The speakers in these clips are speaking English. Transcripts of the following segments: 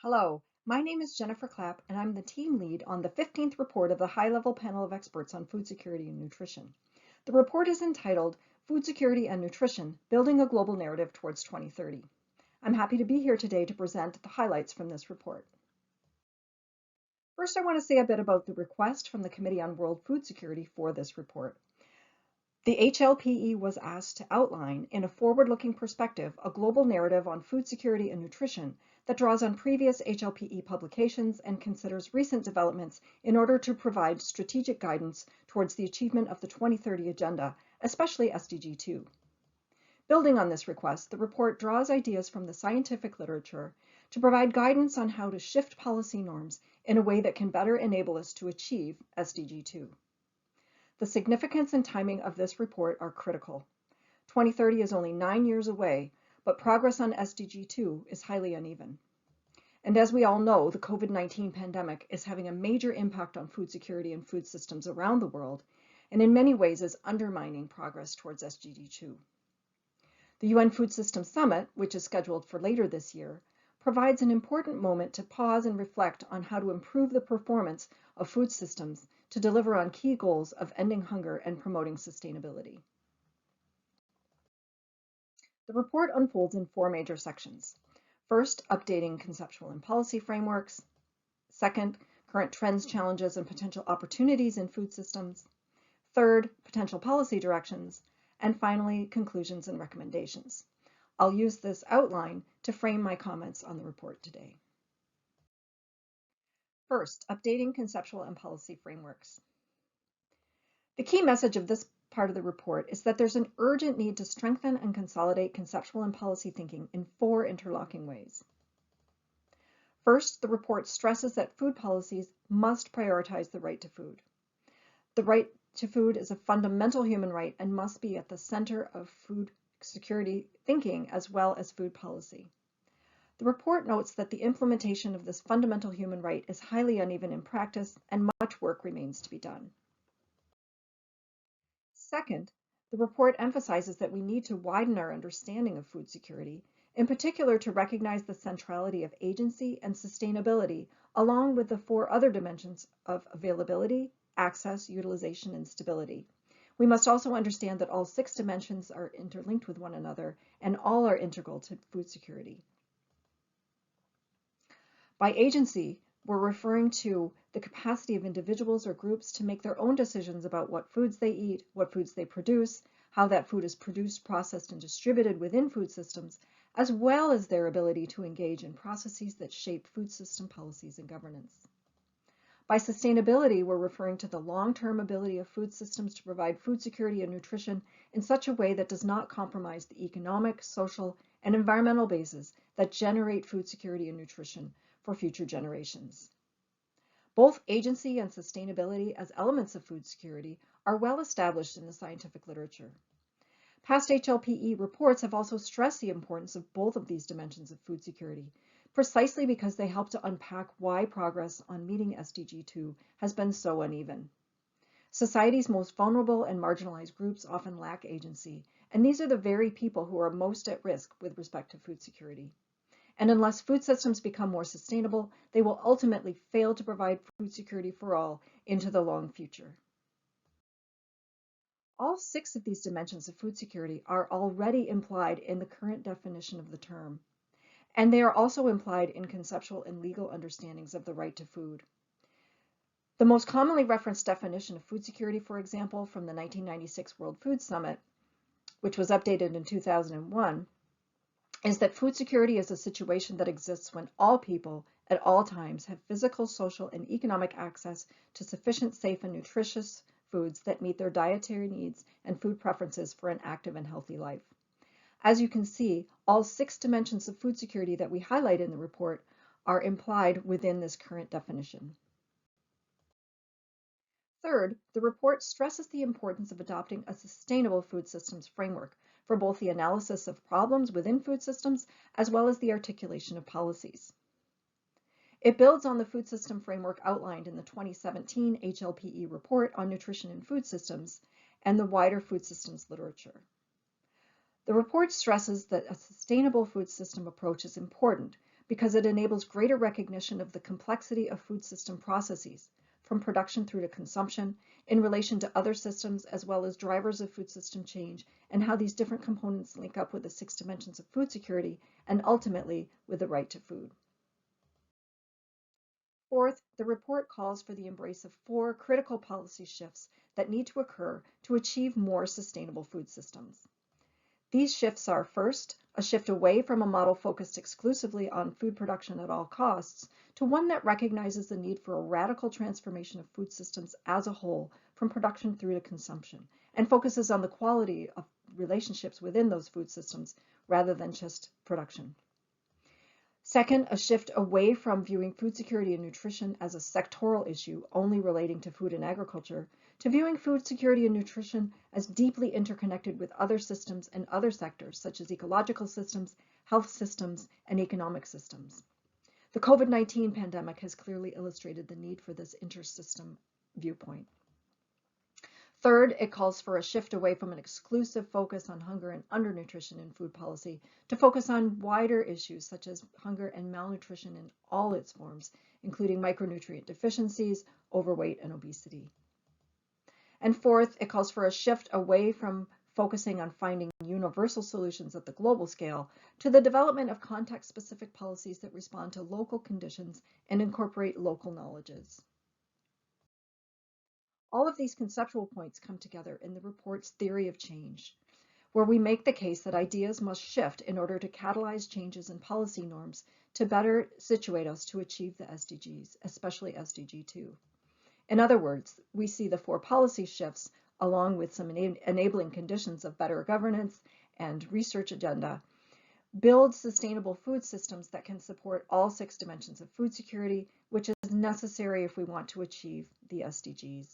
Hello, my name is Jennifer Clapp, and I'm the team lead on the 15th report of the High-Level Panel of Experts on Food Security and Nutrition. The report is entitled Food Security and Nutrition, Building a Global Narrative Towards 2030. I'm happy to be here today to present the highlights from this report. First, I want to say a bit about the request from the Committee on World Food Security for this report. The HLPE was asked to outline, in a forward-looking perspective, a global narrative on food security and nutrition that draws on previous HLPE publications and considers recent developments in order to provide strategic guidance towards the achievement of the 2030 Agenda, especially SDG 2. Building on this request, the report draws ideas from the scientific literature to provide guidance on how to shift policy norms in a way that can better enable us to achieve SDG 2. The significance and timing of this report are critical. 2030 is only 9 years away, but progress on SDG 2 is highly uneven. And as we all know, the COVID-19 pandemic is having a major impact on food security and food systems around the world, and in many ways is undermining progress towards SDG 2. The UN Food Systems Summit, which is scheduled for later this year, provides an important moment to pause and reflect on how to improve the performance of food systems to deliver on key goals of ending hunger and promoting sustainability. The report unfolds in 4 major sections. First, updating conceptual and policy frameworks. Second, current trends, challenges, and potential opportunities in food systems. Third, potential policy directions. And finally, conclusions and recommendations. I'll use this outline to frame my comments on the report today. First, updating conceptual and policy frameworks. The key message of this part of the report is that there's an urgent need to strengthen and consolidate conceptual and policy thinking in 4 interlocking ways. First, the report stresses that food policies must prioritize the right to food. The right to food is a fundamental human right and must be at the center of food security thinking as well as food policy. The report notes that the implementation of this fundamental human right is highly uneven in practice and much work remains to be done. Second, the report emphasizes that we need to widen our understanding of food security, in particular to recognize the centrality of agency and sustainability, along with the 4 other dimensions of availability, access, utilization, and stability. We must also understand that all 6 dimensions are interlinked with one another and all are integral to food security. By agency, we're referring to the capacity of individuals or groups to make their own decisions about what foods they eat, what foods they produce, how that food is produced, processed, and distributed within food systems, as well as their ability to engage in processes that shape food system policies and governance. By sustainability, we're referring to the long-term ability of food systems to provide food security and nutrition in such a way that does not compromise the economic, social, and environmental bases that generate food security and nutrition for future generations. Both agency and sustainability as elements of food security are well established in the scientific literature. Past HLPE reports have also stressed the importance of both of these dimensions of food security, precisely because they help to unpack why progress on meeting SDG 2 has been so uneven. Society's most vulnerable and marginalized groups often lack agency, and these are the very people who are most at risk with respect to food security. And unless food systems become more sustainable, they will ultimately fail to provide food security for all into the long future. All 6 of these dimensions of food security are already implied in the current definition of the term, and they are also implied in conceptual and legal understandings of the right to food. The most commonly referenced definition of food security, for example, from the 1996 World Food Summit, which was updated in 2001, is that food security is a situation that exists when all people at all times have physical, social, and economic access to sufficient, safe, and nutritious foods that meet their dietary needs and food preferences for an active and healthy life. As you can see, all 6 dimensions of food security that we highlight in the report are implied within this current definition. Third, the report stresses the importance of adopting a sustainable food systems framework for both the analysis of problems within food systems as well as the articulation of policies. It builds on the food system framework outlined in the 2017 HLPE report on nutrition in food systems and the wider food systems literature. The report stresses that a sustainable food system approach is important, because it enables greater recognition of the complexity of food system processes, from production through to consumption, in relation to other systems, as well as drivers of food system change, and how these different components link up with the 6 dimensions of food security, and ultimately with the right to food. Fourth, the report calls for the embrace of 4 critical policy shifts that need to occur to achieve more sustainable food systems. These shifts are, first, a shift away from a model focused exclusively on food production at all costs to one that recognizes the need for a radical transformation of food systems as a whole, from production through to consumption, and focuses on the quality of relationships within those food systems rather than just production. Second, a shift away from viewing food security and nutrition as a sectoral issue only relating to food and agriculture, to viewing food security and nutrition as deeply interconnected with other systems and other sectors, such as ecological systems, health systems, and economic systems. The COVID-19 pandemic has clearly illustrated the need for this intersystem viewpoint. Third, it calls for a shift away from an exclusive focus on hunger and undernutrition in food policy to focus on wider issues such as hunger and malnutrition in all its forms, including micronutrient deficiencies, overweight, and obesity. And fourth, it calls for a shift away from focusing on finding universal solutions at the global scale to the development of context-specific policies that respond to local conditions and incorporate local knowledges. All of these conceptual points come together in the report's theory of change, where we make the case that ideas must shift in order to catalyze changes in policy norms to better situate us to achieve the SDGs, especially SDG 2. In other words, we see the 4 policy shifts, along with some enabling conditions of better governance and research agenda, build sustainable food systems that can support all 6 dimensions of food security, which is necessary if we want to achieve the SDGs.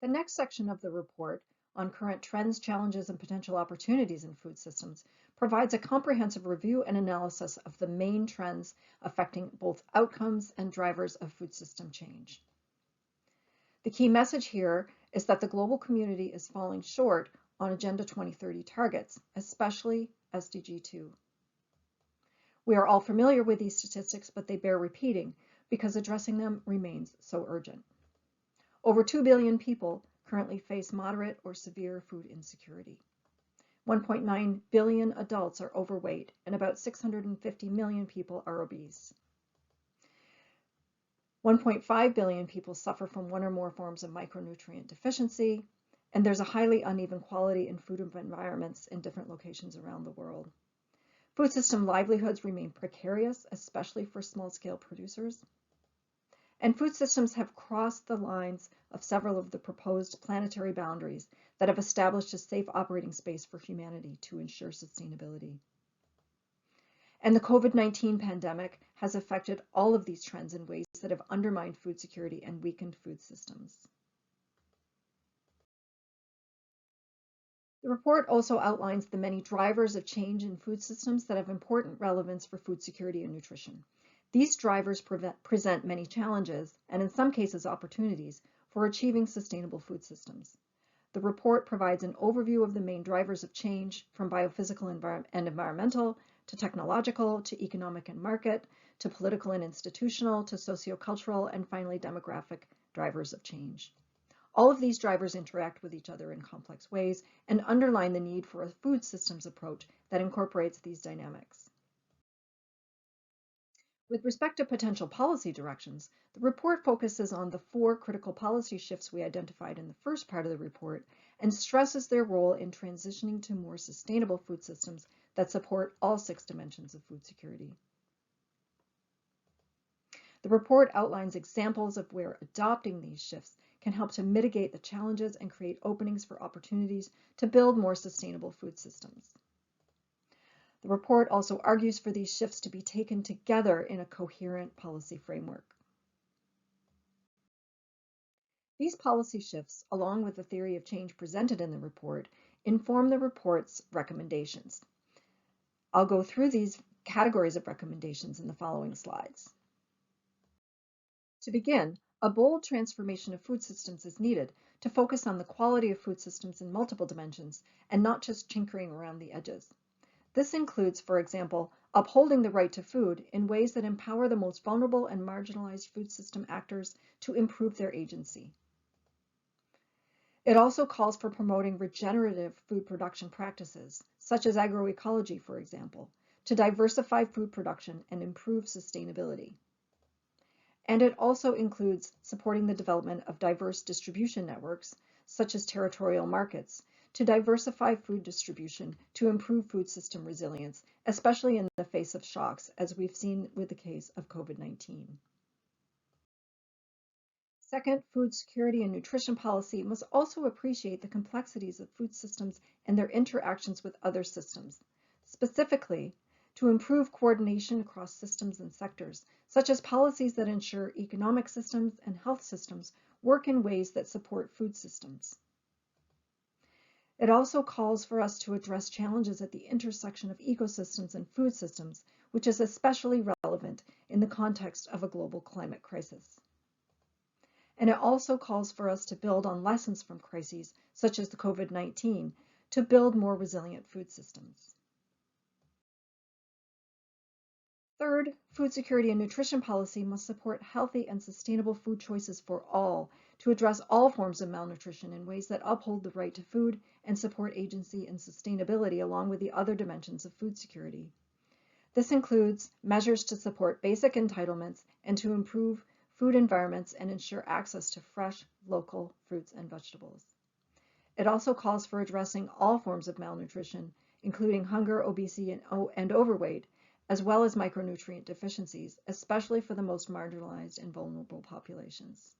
The next section of the report on current trends, challenges, and potential opportunities in food systems provides a comprehensive review and analysis of the main trends affecting both outcomes and drivers of food system change. The key message here is that the global community is falling short on Agenda 2030 targets, especially SDG 2. We are all familiar with these statistics, but they bear repeating because addressing them remains so urgent. Over 2 billion people currently face moderate or severe food insecurity. 1.9 billion adults are overweight, and about 650 million people are obese. 1.5 billion people suffer from 1 or more forms of micronutrient deficiency, and there's a highly uneven quality in food environments in different locations around the world. Food system livelihoods remain precarious, especially for small-scale producers. And food systems have crossed the lines of several of the proposed planetary boundaries that have established a safe operating space for humanity to ensure sustainability. And the COVID-19 pandemic has affected all of these trends in ways that have undermined food security and weakened food systems. The report also outlines the many drivers of change in food systems that have important relevance for food security and nutrition. These drivers present many challenges, and in some cases opportunities, for achieving sustainable food systems. The report provides an overview of the main drivers of change, from biophysical and environmental, to technological, to economic and market, to political and institutional, to sociocultural, and finally demographic drivers of change. All of these drivers interact with each other in complex ways and underline the need for a food systems approach that incorporates these dynamics. With respect to potential policy directions, the report focuses on the 4 critical policy shifts we identified in the first part of the report and stresses their role in transitioning to more sustainable food systems that support all 6 dimensions of food security. The report outlines examples of where adopting these shifts can help to mitigate the challenges and create openings for opportunities to build more sustainable food systems. The report also argues for these shifts to be taken together in a coherent policy framework. These policy shifts, along with the theory of change presented in the report, inform the report's recommendations. I'll go through these categories of recommendations in the following slides. To begin, a bold transformation of food systems is needed to focus on the quality of food systems in multiple dimensions and not just tinkering around the edges. This includes, for example, upholding the right to food in ways that empower the most vulnerable and marginalized food system actors to improve their agency. It also calls for promoting regenerative food production practices, such as agroecology, for example, to diversify food production and improve sustainability. And it also includes supporting the development of diverse distribution networks, such as territorial markets, to diversify food distribution to improve food system resilience, especially in the face of shocks, as we've seen with the case of COVID-19. Second, food security and nutrition policy must also appreciate the complexities of food systems and their interactions with other systems. Specifically, to improve coordination across systems and sectors, such as policies that ensure economic systems and health systems work in ways that support food systems. It also calls for us to address challenges at the intersection of ecosystems and food systems, which is especially relevant in the context of a global climate crisis. And it also calls for us to build on lessons from crises, such as the COVID-19, to build more resilient food systems. Third, food security and nutrition policy must support healthy and sustainable food choices for all to address all forms of malnutrition in ways that uphold the right to food and support agency and sustainability along with the other dimensions of food security. This includes measures to support basic entitlements and to improve food environments and ensure access to fresh, local fruits and vegetables. It also calls for addressing all forms of malnutrition, including hunger, obesity, and overweight, as well as micronutrient deficiencies, especially for the most marginalized and vulnerable populations.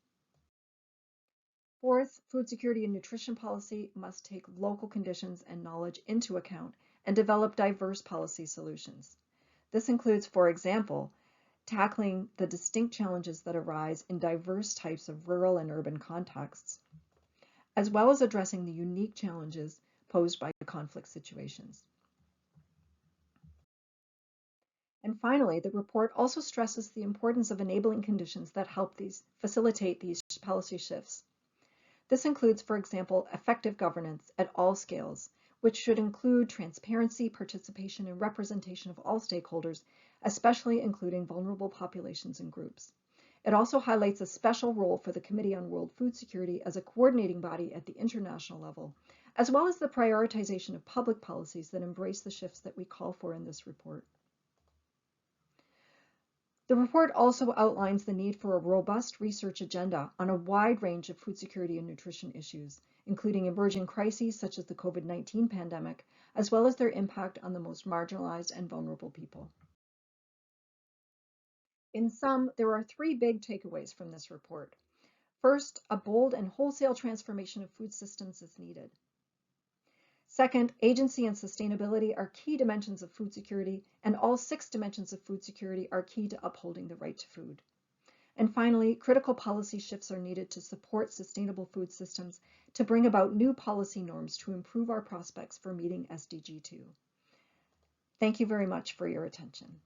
Fourth, food security and nutrition policy must take local conditions and knowledge into account and develop diverse policy solutions. This includes, for example, tackling the distinct challenges that arise in diverse types of rural and urban contexts, as well as addressing the unique challenges posed by conflict situations. And finally, the report also stresses the importance of enabling conditions that help facilitate these policy shifts. This includes, for example, effective governance at all scales, which should include transparency, participation, and representation of all stakeholders, especially including vulnerable populations and groups. It also highlights a special role for the Committee on World Food Security as a coordinating body at the international level, as well as the prioritization of public policies that embrace the shifts that we call for in this report. The report also outlines the need for a robust research agenda on a wide range of food security and nutrition issues, including emerging crises such as the COVID-19 pandemic, as well as their impact on the most marginalized and vulnerable people. In sum, there are three big takeaways from this report. First, a bold and wholesale transformation of food systems is needed. Second, agency and sustainability are key dimensions of food security, and all 6 dimensions of food security are key to upholding the right to food. And finally, critical policy shifts are needed to support sustainable food systems to bring about new policy norms to improve our prospects for meeting SDG 2. Thank you very much for your attention.